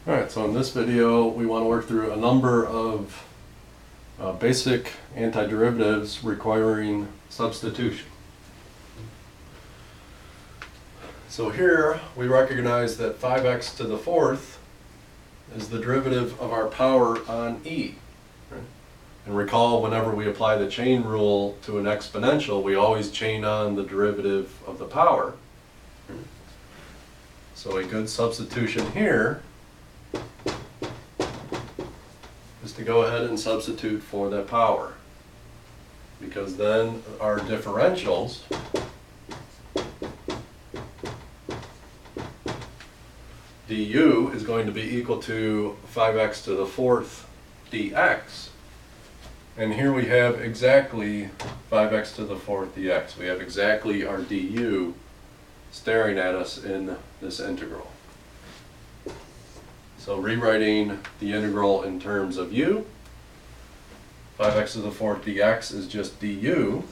Alright, so in this video we want to work through a number of basic antiderivatives requiring substitution. So here we recognize that 5x to the fourth is the derivative of our power on e. Right? And recall, whenever we apply the chain rule to an exponential, we always chain on the derivative of the power. So a good substitution here is to go ahead and substitute for that power, because then our differentials du is going to be equal to 5x to the fourth dx, and here we have exactly 5x to the fourth dx. We have exactly our du staring at us in this integral. So rewriting the integral in terms of u, 5x to the fourth dx is just du,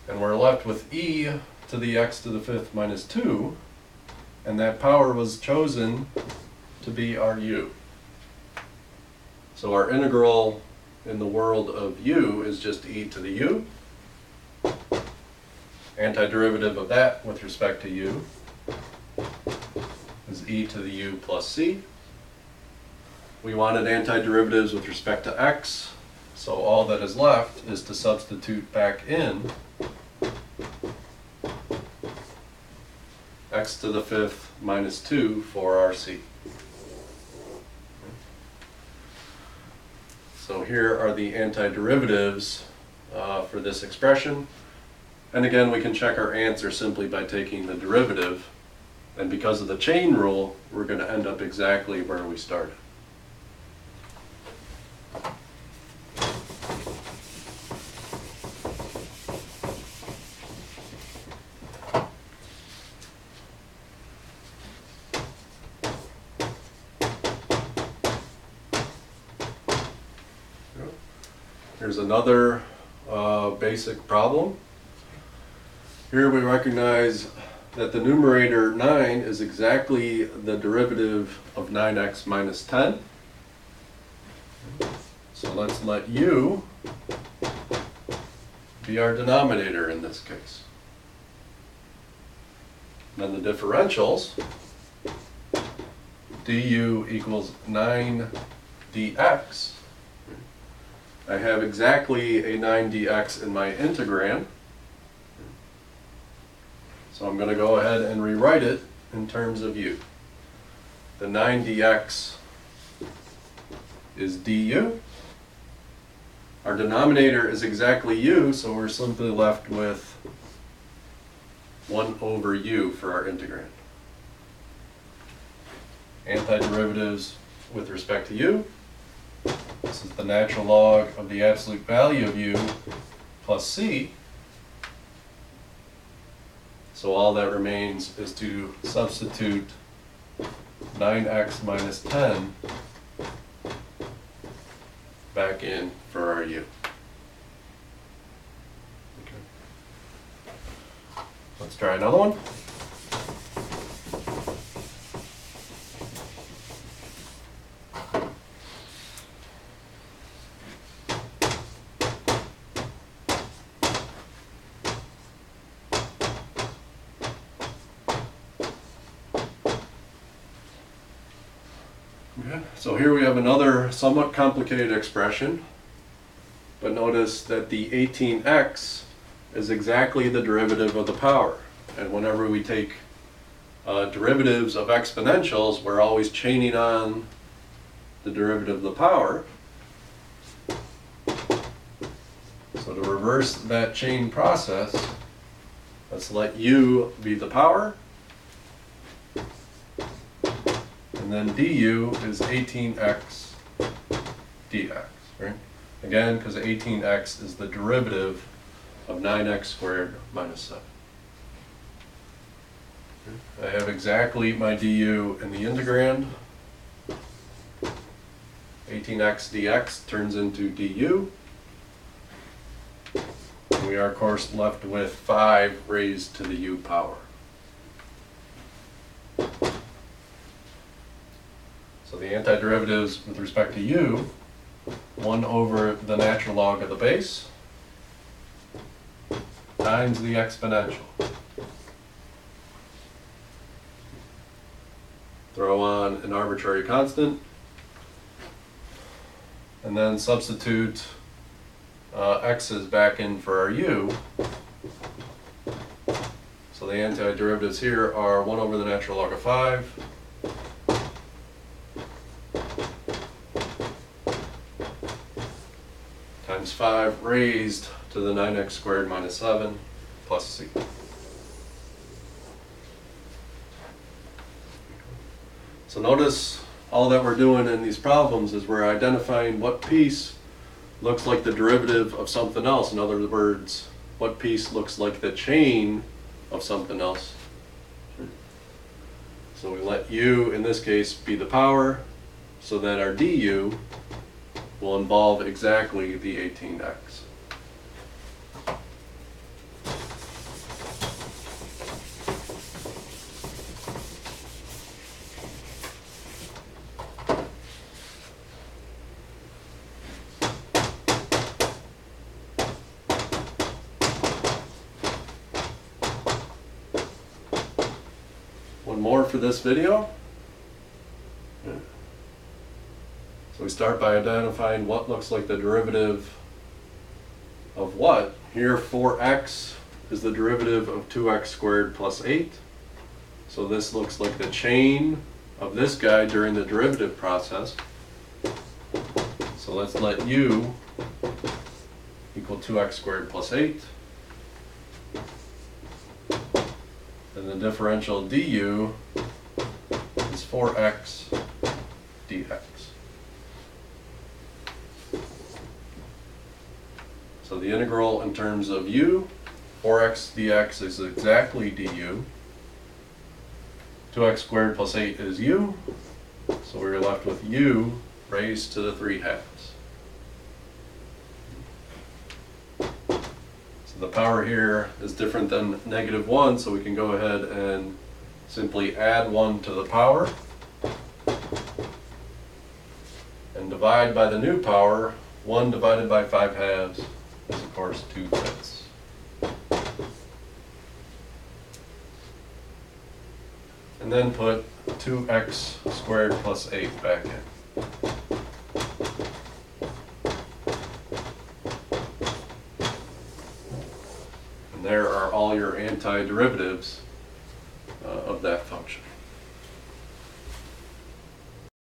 and we're left with e to the x to the fifth minus 2, and that power was chosen to be our u. So our integral in the world of u is just e to the u. Antiderivative of that with respect to u is e to the u plus c. We wanted antiderivatives with respect to x, so all that is left is to substitute back in x to the fifth minus 2 for our c. So here are the antiderivatives for this expression. And again, we can check our answer simply by taking the derivative. And because of the chain rule, we're going to end up exactly where we started. Here's another basic problem. Here we recognize that the numerator 9 is exactly the derivative of 9x minus 10. So let's let u be our denominator in this case. Then the differentials, du equals 9 dx. I have exactly a 9 dx in my integrand. So I'm going to go ahead and rewrite it in terms of u. The 9 dx is du. Our denominator is exactly u, so we're simply left with 1 over u for our integrand. Antiderivatives with respect to u. This is the natural log of the absolute value of u plus c. So all that remains is to substitute 9x minus 10 back in for our u. Okay. Let's try another one. Okay. So here we have another somewhat complicated expression, but notice that the 18x is exactly the derivative of the power. And whenever we take derivatives of exponentials, we're always chaining on the derivative of the power. So to reverse that chain process, let's let u be the power. And then du is 18x dx, right? Again, because 18x is the derivative of 9x squared minus 7. I have exactly my du in the integrand. 18x dx turns into du. And we are, of course, left with 5 raised to the u power. the antiderivatives with respect to u, 1 over the natural log of the base times the exponential. Throw on an arbitrary constant, and then substitute x's back in for our u. So the antiderivatives here are 1 over the natural log of 5 times 5 raised to the 9x squared minus 7 plus c. So notice all that we're doing in these problems is we're identifying what piece looks like the derivative of something else. In other words, what piece looks like the chain of something else. So we let u, in this case, be the power, so that our du will involve exactly the 18x. One more for this video. So we start by identifying what looks like the derivative of what. Here 4x is the derivative of 2x squared plus 8. So this looks like the chain of this guy during the derivative process. So let's let u equal 2x squared plus 8. And the differential du is 4x dx. So the integral in terms of u, 4x dx is exactly du. 2x squared plus 8 is u. So we're left with u raised to the 3/2. The power here is different than -1, so we can go ahead and simply add 1 to the power and divide by the new power. 1 divided by 5/2 is of course 2/5. And then put 2x squared plus 8 back in. There are all your antiderivatives